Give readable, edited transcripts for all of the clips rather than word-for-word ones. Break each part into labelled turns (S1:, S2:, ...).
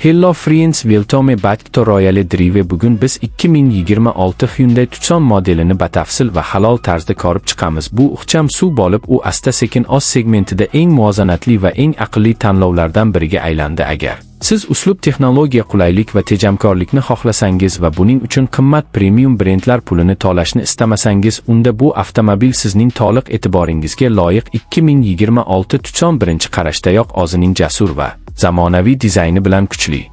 S1: Hello friends, welcome back to Royale Drive. Bugun biz 2026 Hyundai Tucson modelini batafsil va halol tarzda ko'rib chiqamiz. Bu ixcham suv bo'lib, u asta-sekin oz segmentida eng muvozanatli va eng aqlli tanlovlardan biriga aylandi. Agar siz uslub, texnologiya, qulaylik va tejamkorlikni xohlasangiz va buning uchun qimmat premium brendlar pulini to'lashni istamasangiz, unda bu avtomobil sizning to'liq e'tiboringizga loyiq. 2026 Tucson birinchi qarashdayoq o'zining jasur va zamonaviy dizayni bilan kuchli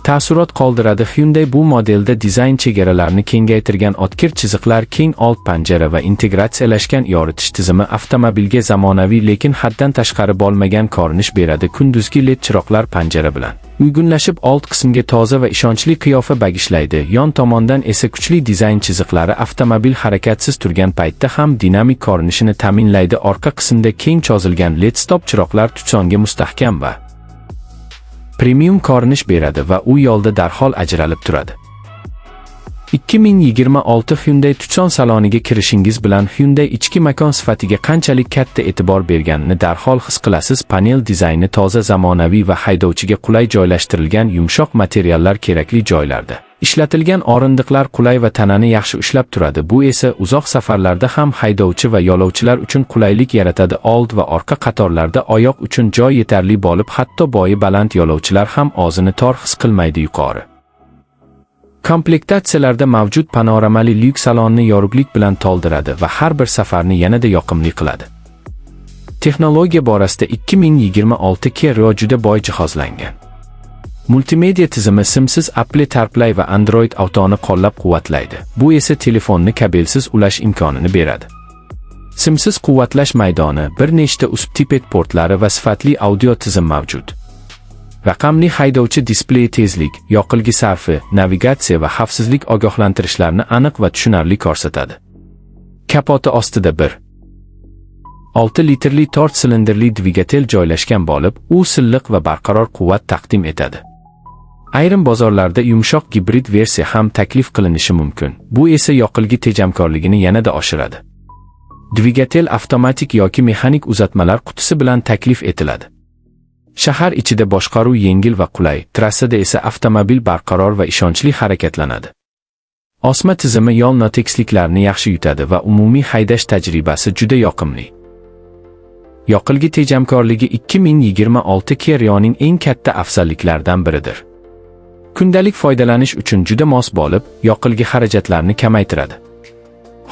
S1: taassurot qoldiradi. Hyundai bu modelda dizayn chegaralarini kengaytirgan, o'tkir chiziqlar, keng old panjara va integratsiyalashgan yoritish tizimi avtomobilga zamonaviy lekin haddan tashqari bo'lmagan ko'rinish beradi. Kunduzgi LED chiroqlar panjara bilan uyg'unlashib old qismga toza va ishonchli qiyofa bagishlaydi. Yon tomondan esa kuchli dizayn chiziqlari avtomobil harakatsiz turgan paytda ham dinamik ko'rinishini ta'minlaydi. Orqa qismda keng cho'zilgan LED stop chiroqlar Tucsonga mustahkam va premium ko'rinish beradi va u yo'lda darhol ajralib turadi. 2026 Hyundai Tucson saloniga kirishingiz bilan Hyundai ichki makon sifatiga qanchalik katta e'tibor berganini darhol his qilasiz. Panel dizayni toza, zamonaviy va haydovchiga qulay joylashtirilgan. Yumshoq materiallar kerakli joylarda ishlatilgan, o'rindiqlar qulay va tanani yaxshi ushlab turadi. Bu esa uzoq safarlarda ham haydovchi va yo'lovchilar uchun qulaylik yaratadi. Old va orqa qatorlarda oyoq uchun joy yetarli bo'lib, hatto bo'yi baland yo'lovchilar ham o'zini tor his qilmaydi. Yuqori komplektatsiyalarda mavjud panoramali lyuk salonni yorug'lik bilan to'ldiradi va har bir safarni yanada yoqimli qiladi. Texnologiya borasida 2026 Kia juda boy jihozlangan. Multimedia tizimi simsiz Apple CarPlay va Android Auto'ni qo'llab-quvvatlaydi. Bu esa telefonni kabelsiz ulash imkonini beradi. Simsiz quvvatlash maydoni, bir nechta USB-Type portlari va sifatli audio tizim mavjud. Raqamli haydovchi displeyi tezlik, yoqilg'i sarfi, navigatsiya va xavfsizlik ogohlantirishlarini aniq va tushunarli ko'rsatadi. Kapoti ostida 1.6 litrli 4 silindrli dvigatel joylashgan bo'lib, u silliq va barqaror quvvat taqdim etadi. Ayrim bozorlarda yumshoq gibrid versiya ham taklif qilinishi mumkin. Bu esa yoqilg'i tejamkorligini yanada oshiradi. Dvigatel avtomatik yoki mexanik uzatmalar qutisi bilan taklif etiladi. Shahar ichida boshqaruv yengil va qulay, trassada esa avtomobil barqaror va ishonchli harakatlanadi. Osma tizimi yo'l notekisliklarni yaxshi yutadi va umumiy haydash tajribasi juda yoqimli. Yoqilg'i tejamkorligi 2026 Kia'ning eng katta afzalliklaridan biridir. Kundalik foydalanish uchun juda mos bo'lib, yoqilg'i xarajatlarini kamaytiradi.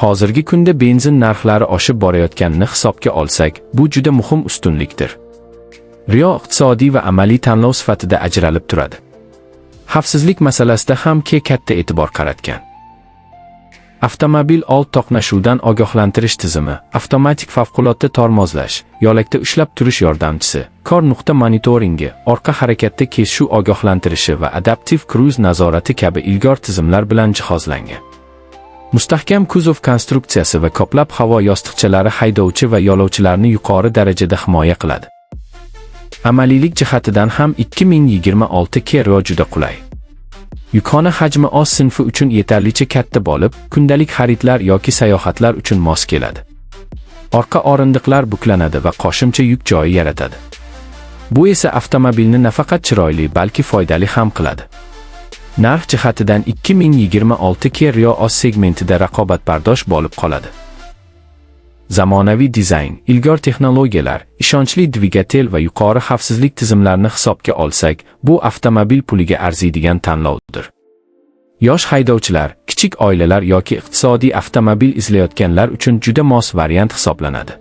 S1: Hozirgi kunda benzin narxlari oshib borayotganini hisobga olsak, bu juda muhim ustunlikdir. Rio iqtisodiy va amaliy tanlov sifatida ajralib turadi. Xavfsizlik masalasida ham katta e'tibor qaratgan. Avtomobil old to'qnashuvdan ogohlantirish tizimi, avtomatik favqulodda tormozlash, yo'lakda ushlab turish yordamchisi, kor nuqta monitoringi, orqa harakatda kesishuv ogohlantirishi va adaptiv cruise nazorati kabi ilg'or tizimlar bilan jihozlangan. Mustahkam kuzov konstruksiyasi va ko'plab havo yostiqchalari haydovchi va yo'lovchilarni yuqori darajada himoya qiladi. Amaliylik jihatidan ham 2026 Kia juda qulay. Yukxona hajmi oz sinfi uchun yetarlicha katta bo'lib, kundalik xaridlar yoki sayohatlar uchun mos keladi. Orqa o'rindiqlar buklanadi va qo'shimcha yuk joyi yaratadi. Bu esa avtomobilni nafaqat chiroyli, balki foydali ham qiladi. Narx jihatidan 2026 Kia oz segmentida raqobatbardosh bo'lib qoladi. Zamonaviy dizayn, ilg'or texnologiyalar, ishonchli dvigatel va yuqori xavfsizlik tizimlarini hisobga olsak, bu avtomobil puliga arziydigan tanlovdir. Yosh haydovchilar, kichik oilalar yoki iqtisodiy avtomobil izlayotganlar uchun juda mos variant hisoblanadi.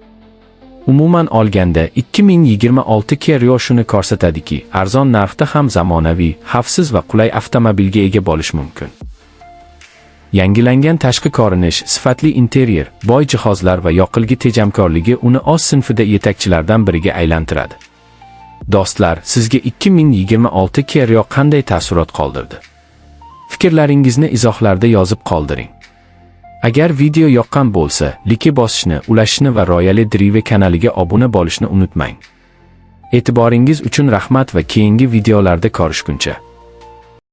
S1: Umuman olganda, 2026 Kia shuni ko'rsatadiki, arzon narxda ham zamonaviy, xavfsiz va qulay avtomobilga ega bo'lish mumkin. Yangilangan tashqi ko'rinish, sifatli interyer, boy jihozlar va yoqilg'i tejamkorligi uni o'z sinfida yetakchilardan biriga aylantiradi. Do'stlar, sizga 2026 Kia qanday taassurot qoldirdi? Fikrlaringizni izohlarda yozib qoldiring. Agar video yoqqan bo'lsa, like bosishni, ulashishni va Royale Drive kanaliga obuna bo'lishni unutmang. E'tiboringiz uchun rahmat va keyingi videolarda ko'rishguncha